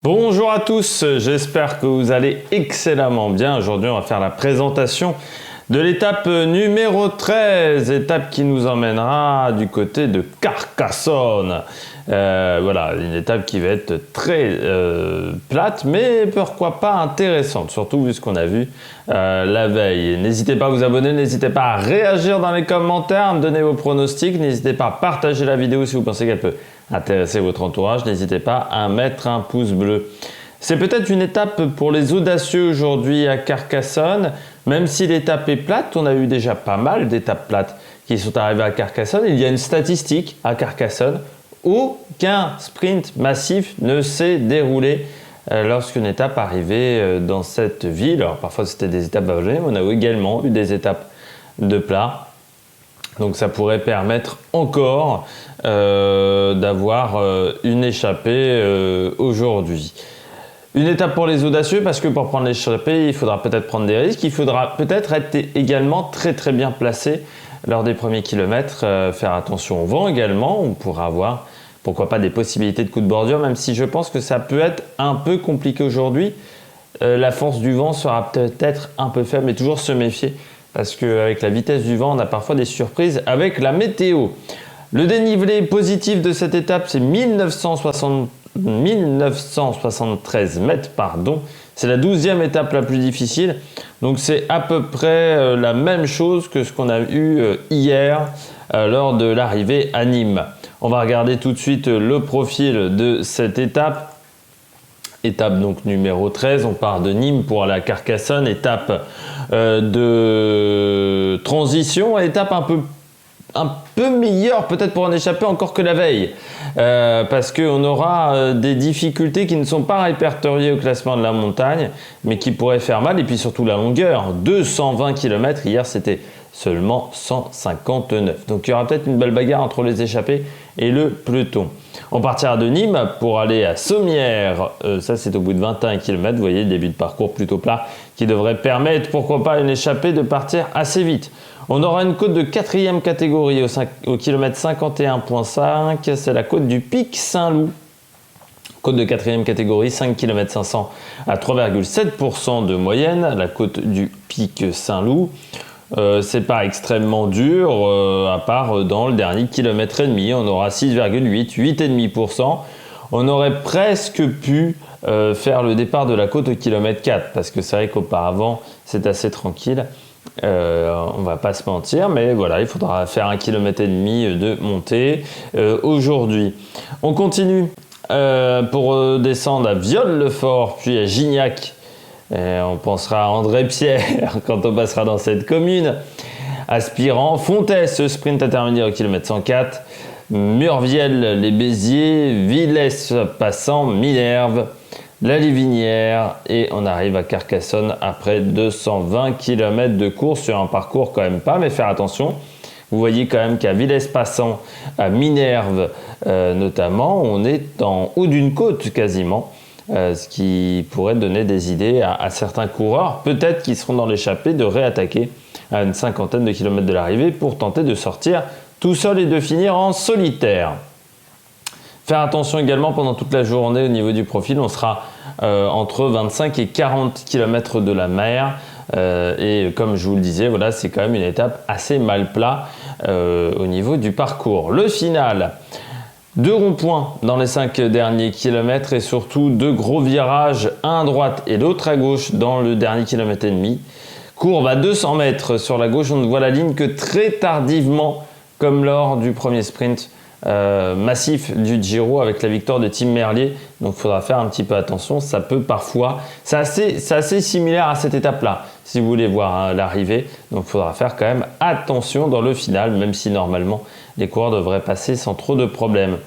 Bonjour à tous, j'espère que vous allez excellemment bien. Aujourd'hui, on va faire la présentation de l'étape numéro 13, étape qui nous emmènera du côté de Carcassonne. Voilà, une étape qui va être très plate, mais pourquoi pas intéressante, surtout vu ce qu'on a vu la veille. N'hésitez pas à vous abonner, n'hésitez pas à réagir dans les commentaires, à me donner vos pronostics, n'hésitez pas à partager la vidéo si vous pensez qu'elle peut intéresser votre entourage, n'hésitez pas à mettre un pouce bleu. C'est peut-être une étape pour les audacieux aujourd'hui à Carcassonne, même si l'étape est plate, on a eu déjà pas mal d'étapes plates qui sont arrivées à Carcassonne. Il y a une statistique à Carcassonne, aucun sprint massif ne s'est déroulé lorsqu'une étape arrivait dans cette ville. Alors parfois c'était des étapes vallonnées, mais on a également eu des étapes de plat. Donc ça pourrait permettre encore d'avoir une échappée aujourd'hui. Une étape pour les audacieux parce que pour prendre l'échappée, il faudra peut-être prendre des risques. Il faudra peut-être être également très bien placé lors des premiers kilomètres. Faire attention au vent également. On pourra avoir, pourquoi pas, des possibilités de coup de bordure, même si je pense que ça peut être un peu compliqué aujourd'hui. La force du vent sera peut-être un peu faible, mais toujours se méfier. Parce qu'avec la vitesse du vent, on a parfois des surprises avec la météo. Le dénivelé positif de cette étape, c'est 1973 mètres. C'est la 12e étape la plus difficile. Donc c'est à peu près la même chose que ce qu'on a eu hier lors de l'arrivée à Nîmes. On va regarder tout de suite le profil de cette étape. Étape donc numéro 13, on part de Nîmes pour aller à Carcassonne, étape de transition, étape un peu meilleure peut-être pour en échapper encore que la veille, parce qu'on aura des difficultés qui ne sont pas répertoriées au classement de la montagne, mais qui pourraient faire mal, et puis surtout la longueur, 220 km, hier c'était seulement 159. Donc il y aura peut-être une belle bagarre entre les échappés et le peloton. On partira de Nîmes pour aller à Sommières, ça c'est au bout de 21 km, vous voyez le début de parcours plutôt plat qui devrait permettre, pourquoi pas, une échappée de partir assez vite. On aura une côte de 4e catégorie au kilomètre 51.5, c'est la côte du Pic Saint-Loup. Côte de 4e catégorie, 5 km 500 à 3,7% de moyenne, la côte du Pic Saint-Loup. C'est pas extrêmement dur, à part dans le dernier kilomètre et demi, on aura 6,8, 8,5%. On aurait presque pu faire le départ de la côte au kilomètre 4, parce que c'est vrai qu'auparavant c'est assez tranquille. On va pas se mentir, mais voilà, il faudra faire 1,5 km de montée aujourd'hui. On continue pour descendre à Viol-le-Fort, puis à Gignac. On pensera à André Pierre quand on passera dans cette commune. Aspirant, Fontès, sprint à terminer au kilomètre 104. Murviel, les Béziers, Villers-Passant, Minerve, la Livinière, et on arrive à Carcassonne après 220 km de course sur un parcours quand même pas, mais faire attention. Vous voyez quand même qu'à Villers-Passant, à Minerve notamment, on est en haut d'une côte quasiment. Ce qui pourrait donner des idées à certains coureurs, peut-être qui seront dans l'échappée, de réattaquer à une cinquantaine de kilomètres de l'arrivée pour tenter de sortir tout seul et de finir en solitaire. Faire attention également pendant toute la journée au niveau du profil, on sera entre 25 et 40 km de la mer. Et comme je vous le disais, voilà, c'est quand même une étape assez mal plat au niveau du parcours. Le final. 2 ronds-points dans les 5 derniers kilomètres et surtout 2 gros virages, un à droite et l'autre à gauche dans le dernier kilomètre et demi. Courbe à 200 mètres sur la gauche, on ne voit la ligne que très tardivement, comme lors du premier sprint massif du Giro avec la victoire de Tim Merlier. Donc il faudra faire un petit peu attention, ça peut parfois... C'est assez similaire à cette étape-là, si vous voulez voir l'arrivée. Donc il faudra faire quand même attention dans le final, même si normalement les coureurs devraient passer sans trop de problèmes.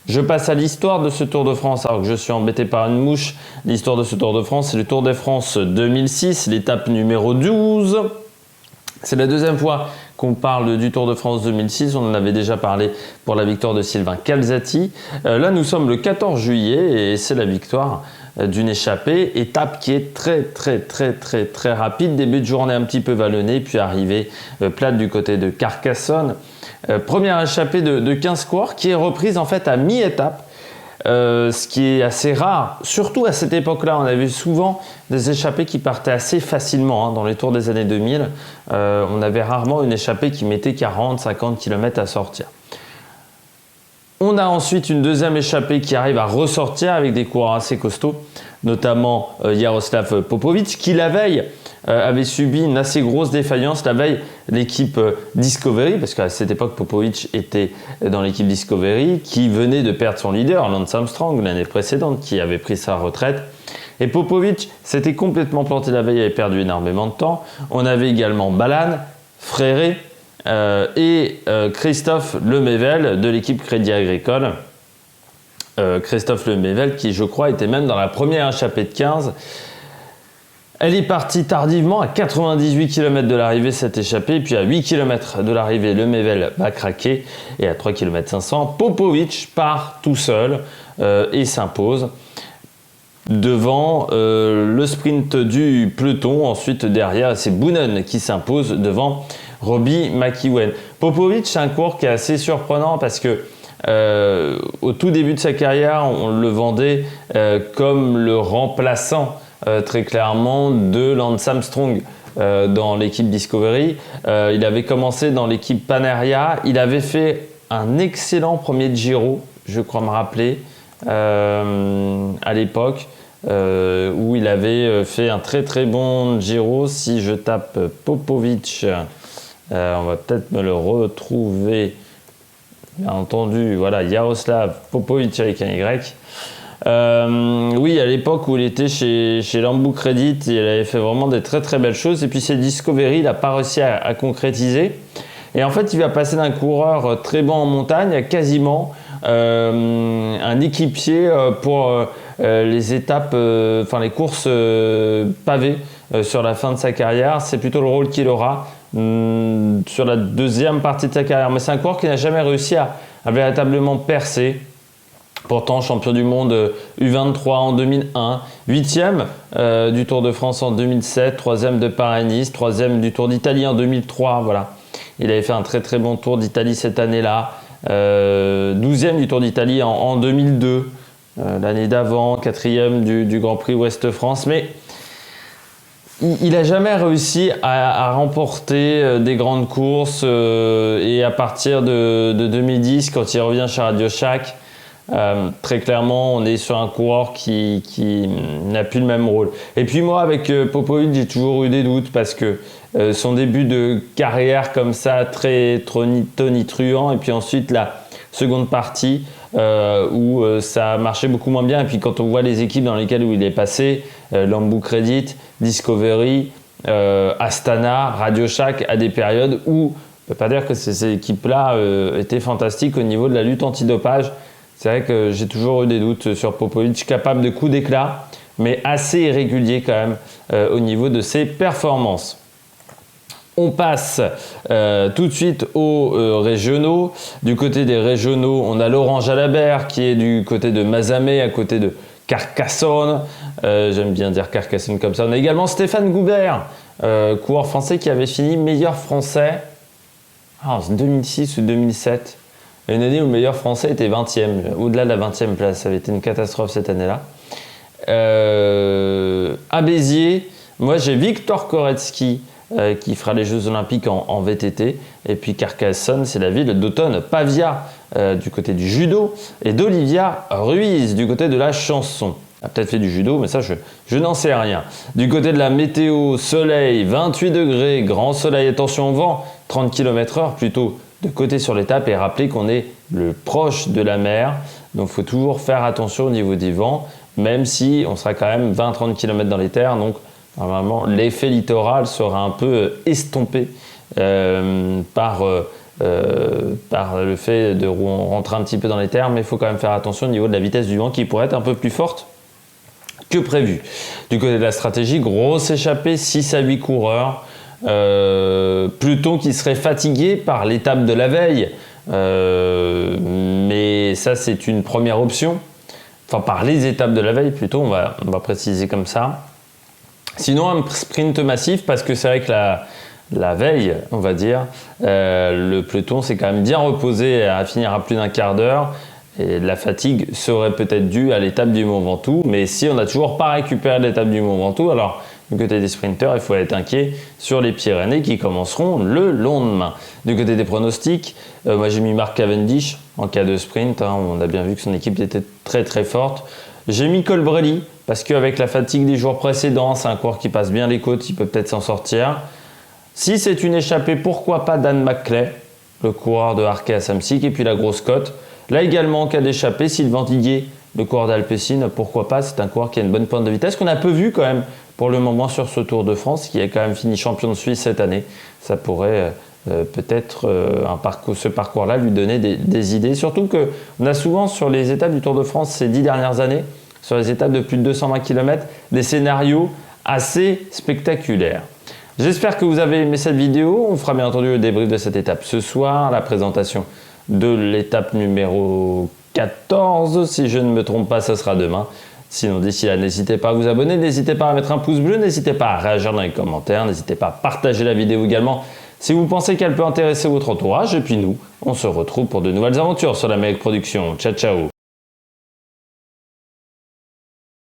Je passe à l'histoire de ce Tour de France, alors que je suis embêté par une mouche. L'histoire de ce Tour de France, c'est le Tour de France 2006, l'étape numéro 12. C'est la deuxième fois qu'on parle du Tour de France 2006. On en avait déjà parlé pour la victoire de Sylvain Calzati. Là, nous sommes le 14 juillet et c'est la victoire d'une échappée. Étape qui est très rapide. Début de journée un petit peu vallonné, puis arrivée plate du côté de Carcassonne. Première échappée de 15 coureurs qui est reprise en fait à mi-étape ce qui est assez rare. Surtout à cette époque-là, on avait souvent des échappées qui partaient assez facilement. Dans les tours des années 2000, on avait rarement une échappée qui mettait 40-50 km à sortir. On a ensuite une deuxième échappée qui arrive à ressortir avec des coureurs assez costauds, notamment Jaroslav Popovic, qui la veille avait subi une assez grosse défaillance. La veille, l'équipe Discovery, parce qu'à cette époque Popovic était dans l'équipe Discovery, qui venait de perdre son leader, Lance Armstrong, l'année précédente, qui avait pris sa retraite. Et Popovic s'était complètement planté la veille, avait perdu énormément de temps. On avait également Balan, Fréré, et Christophe Lemaivel de l'équipe Crédit Agricole. Christophe Lemaivel qui, je crois, était même dans la première échappée de 15. Elle est partie tardivement, à 98 km de l'arrivée, cette échappée, et puis à 8 km de l'arrivée, Lemaivel va craquer, et à 3 km 500, Popovic part tout seul et s'impose devant le sprint du peloton. Ensuite, derrière, c'est Boonen qui s'impose devant Robbie McEwen. Popovic, c'est un coureur qui est assez surprenant parce que au tout début de sa carrière, on le vendait comme le remplaçant très clairement de Lance Armstrong dans l'équipe Discovery. Il avait commencé dans l'équipe Paneria. Il avait fait un excellent premier Giro, je crois me rappeler, à l'époque. Où il avait fait un très très bon Giro. Si je tape Popovic, on va peut-être me le retrouver, bien entendu. Voilà, Jaroslav Popovic avec un Y. Oui, à l'époque où il était chez Lambu Credit, il avait fait vraiment des très très belles choses. Et puis c'est Discovery, il n'a pas réussi à concrétiser. Et en fait, il va passer d'un coureur très bon en montagne à quasiment un équipier pour les étapes, les courses pavées sur la fin de sa carrière. C'est plutôt le rôle qu'il aura sur la deuxième partie de sa carrière. Mais c'est un coureur qui n'a jamais réussi à véritablement percer. Pourtant, champion du monde U23 en 2001, 8e du Tour de France en 2007, 3e de Paris-Nice, 3e du Tour d'Italie en 2003. Voilà. Il avait fait un très très bon Tour d'Italie cette année-là. 12e du Tour d'Italie en 2002, l'année d'avant, 4e du Grand Prix Ouest-France. Mais il n'a jamais réussi à remporter des grandes courses. Et à partir de 2010, quand il revient chez Radio Shack, très clairement, on est sur un coureur qui n'a plus le même rôle. Et puis moi, avec Popovic, j'ai toujours eu des doutes parce que son début de carrière comme ça, très tonitruant, et puis ensuite la seconde partie où ça marchait beaucoup moins bien. Et puis quand on voit les équipes dans lesquelles où il est passé, Lambu Credit, Discovery, Astana, Radio Shack, à des périodes où on ne peut pas dire que ces équipes-là étaient fantastiques au niveau de la lutte antidopage. C'est vrai que j'ai toujours eu des doutes sur Popovic, capable de coups d'éclat, mais assez irrégulier quand même au niveau de ses performances. On passe tout de suite aux régionaux. Du côté des régionaux, on a Laurent Jalabert qui est du côté de Mazamet, à côté de Carcassonne. J'aime bien dire Carcassonne comme ça. On a également Stéphane Goubert, coureur français qui avait fini meilleur français en 2006 ou 2007. Une année où le meilleur français était 20e, au-delà de la 20e place. Ça avait été une catastrophe cette année-là. À Béziers, moi j'ai Victor Koretsky qui fera les Jeux Olympiques en VTT. Et puis Carcassonne, c'est la ville d'Automne Pavia du côté du judo et d'Olivia Ruiz du côté de la chanson. Elle a peut-être fait du judo, mais ça je n'en sais rien. Du côté de la météo, soleil, 28 degrés, grand soleil, attention au vent, 30 km/h plutôt de côté sur l'étape, et rappelez qu'on est le proche de la mer, donc il faut toujours faire attention au niveau des vents, même si on sera quand même 20-30 km dans les terres, donc normalement l'effet littoral sera un peu estompé par le fait de rentrer un petit peu dans les terres, mais il faut quand même faire attention au niveau de la vitesse du vent qui pourrait être un peu plus forte que prévu. Du côté de la stratégie, grosse échappée, 6 à 8 coureurs. Peloton qui serait fatigué par l'étape de la veille, mais ça c'est une première option, enfin par les étapes de la veille plutôt, on va préciser comme ça. Sinon un sprint massif, parce que c'est vrai que la veille, on va dire, le peloton s'est quand même bien reposé à finir à plus d'un quart d'heure, Et la fatigue serait peut-être due à l'étape du Mont Ventoux, mais si on n'a toujours pas récupéré l'étape du Mont Ventoux, alors du côté des sprinteurs, il faut être inquiet sur les Pyrénées qui commenceront le lendemain. Du côté des pronostics, moi j'ai mis Mark Cavendish en cas de sprint, hein, on a bien vu que son équipe était très très forte. J'ai mis Colbrelli parce qu'avec la fatigue des jours précédents, c'est un coureur qui passe bien les côtes, il peut peut-être s'en sortir. Si c'est une échappée, pourquoi pas Dan McClay, le coureur de Arkea Samsic, et puis la grosse cote. Là également, en cas d'échappée, Sylvain Diguet, le coureur d'Alpecin, pourquoi pas, c'est un coureur qui a une bonne pointe de vitesse, qu'on a peu vu quand même pour le moment sur ce Tour de France, qui a quand même fini champion de Suisse cette année. Ça pourrait peut-être ce parcours-là lui donner des idées. Surtout qu'on a souvent sur les étapes du Tour de France ces 10 dernières années, sur les étapes de plus de 220 km, des scénarios assez spectaculaires. J'espère que vous avez aimé cette vidéo. On fera bien entendu le débrief de cette étape ce soir, la présentation de l'étape numéro 14. Si je ne me trompe pas, ça sera demain. Sinon, d'ici là, n'hésitez pas à vous abonner, n'hésitez pas à mettre un pouce bleu, n'hésitez pas à réagir dans les commentaires, n'hésitez pas à partager la vidéo également si vous pensez qu'elle peut intéresser votre entourage. Et puis nous, on se retrouve pour de nouvelles aventures sur la Melk Production. Ciao, ciao!